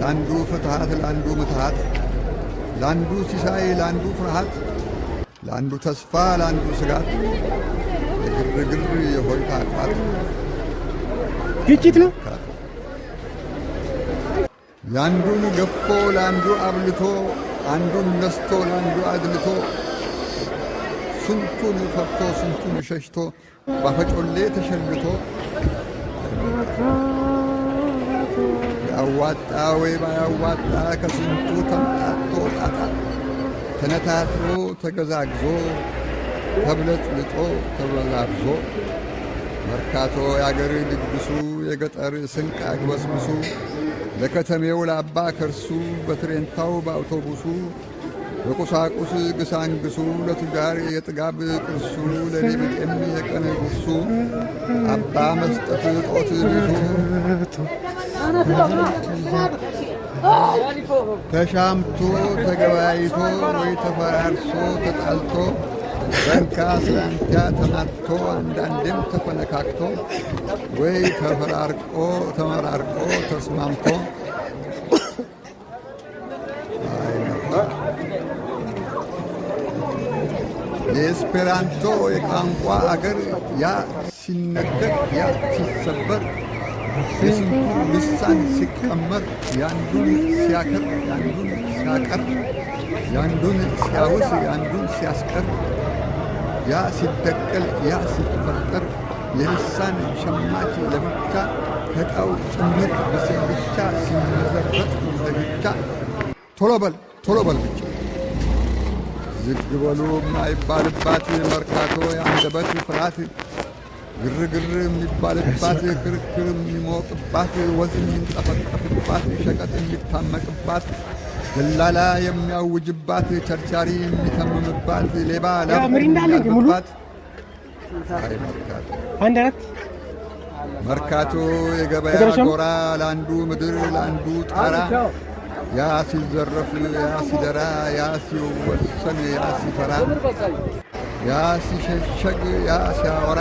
ለአንዱ ፍትሃት ለአንዱ ምትሃት፣ ለአንዱ ሲሳይ ለአንዱ ፍርሃት፣ ለአንዱ ተስፋ ለአንዱ ስጋት፣ የግርግር የሆይታ ቋት ግጭት ነው። የአንዱን ገፎ ለአንዱ አብልቶ፣ አንዱን ነስቶ ለአንዱ አድልቶ፣ ስንቱን ፈርቶ ስንቱን ሸሽቶ ባፈጮሌ ተሸልቶ ያዋጣ ወይ ባያዋጣ ከስንቱ ተምጣቶ ጣጣ ተነታትሮ ተገዛግዞ ተብለጥልጦ ተበላብዞ መርካቶ የአገር ድግሱ የገጠር ስንቅ አግበስብሱ ለከተሜው ለአባ ከርሱ በትሬንታው በአውቶቡሱ በቁሳቁስ ግሳንግሱ ለቱጃር የጥጋብ ቅርሱ ለሌብጤም የቀን ጉርሱ አባ መስጠት ጦት ብዙ ተሻምቶ ተገበያይቶ ወይ ተፈራርሶ ተጣልቶ በንካ ስላንቲያ ተማቶ አንዳንዴም ተፈነካክቶ ወይ ተፈራርቆ ተመራርቆ ተስማምቶ የኤስፔራንቶ የቋንቋ አገር ያ ሲነገር ያ ሲሰበር የስንቱ ልሳን ሲቀመር ያንዱን ሲያከር ያንዱን ሲያቀር ያንዱን ሲያውስ ያንዱን ሲያስቀር ያ ሲደቀል ያ ሲፈጠር የልሳን ሸማች ለብቻ ከዕቃው ጭምር በስልቻ ሲመዘረጥ ለብቻ ቶሎ በል ብቻ ዝግ በሉ የማይባልባት መርካቶ የአንደበት ፍርሃት ግርግር የሚባልባት ክርክር የሚሞቅባት ወዝ የሚንጠፈጠፍባት ሸቀጥ የሚታመቅባት ደላላ የሚያውጅባት ቸርቻሪ የሚተምምባት ሌባ ላሚያልፍባት መርካቶ የገበያ ጎራ ለአንዱ ምድር ለአንዱ ጣራ ያ ሲዘረፍ ያ ሲደራ ያ ሲወሰን ያ ሲፈራ ያ ሲሸሸግ ያ ሲያወራ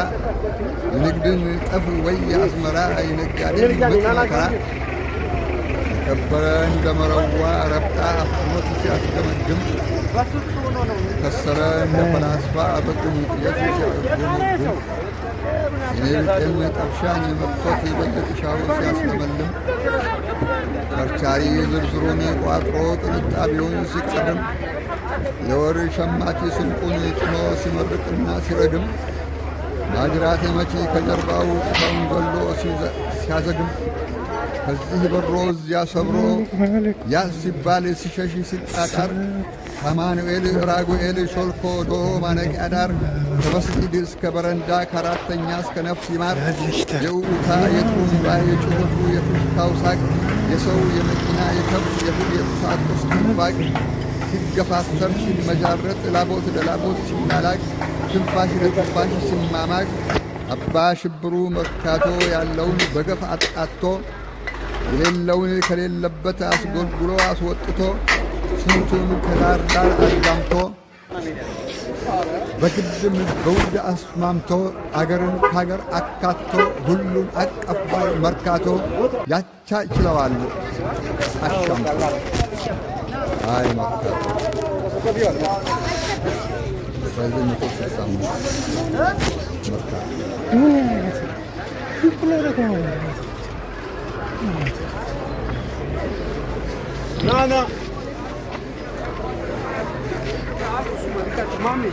የንግድን ጠፍ ወይ የአዝመራ የነጋዴን መከራ የከበረ እንደ መረዋ ረብጣ አፍኖት ሲያስገመግም የከሰረ እንደ ፈላስፋ በቅንጥየት ሲያጎመጉም የኔብጤም ጠብሻን የመጥቶት በየጥሻው ሲያስለመልም ቸርቻሪ ዝርዝሩን ቋጥሮ ቅንጣቢውን ሲቀርም የወር ሸማች ስንቁን ጭኖ ሲመርቅና ሲረግም ማጅራት መቺ ከጀርባው ጥፋውን ዘሎ ሲያዘግም ከዚህ በሮ እዚያ ሰብሮ ያ ሲባል ሲሸሽ ሲጣጣር አማኑኤል ራጉኤል ሾልኮ ዶሮ ማነቂያ ዳር ከመስጊድ እስከ በረንዳ ከአራተኛ እስከ ነፍስ ይማር የውታ የጥሩምባ የጩኸቱ የፍሽታው ሳቅ የሰው የመኪና የከብት የሁል የቁሳቁስ ትንፋቅ ሲገፋተር ሲመጃረጥ ላቦት ለላቦት ሲናላቅ ትንፋሽ ለትንፋሽ ሲማማቅ አባ ሽብሩ መርካቶ ያለውን በገፍ አጣቶ የሌለውን ከሌለበት አስጎልጉሎ አስወጥቶ ስንቱን ከዳር ዳር አዛምቶ በግድም በውድ አስማምቶ አገርን ከአገር አካቶ ሁሉን አቀባይ መርካቶ ያቻ ይችለዋል አሻምቶ አይ መርካቶ No. Mami.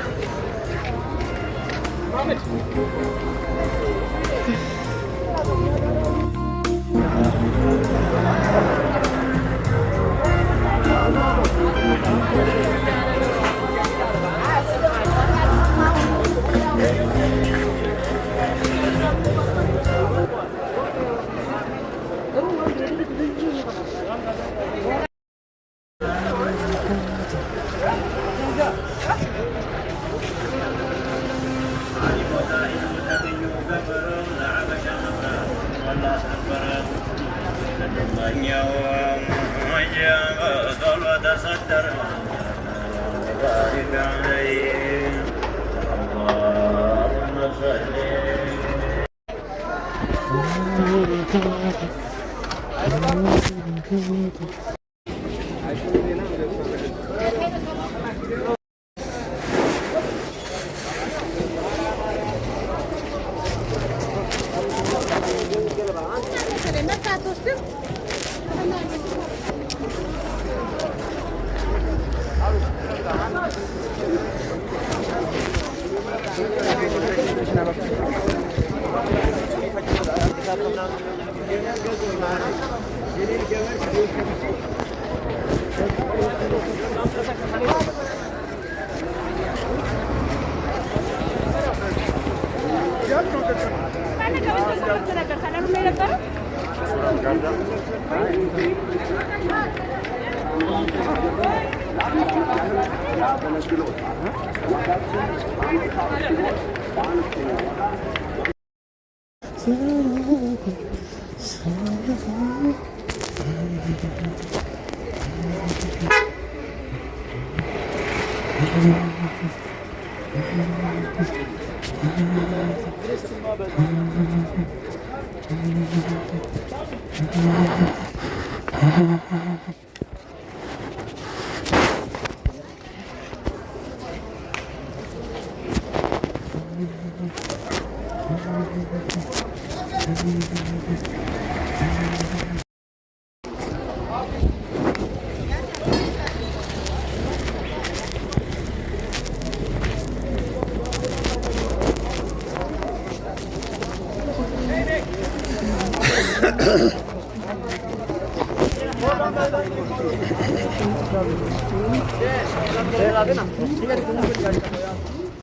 اللهم صل 내가 되나?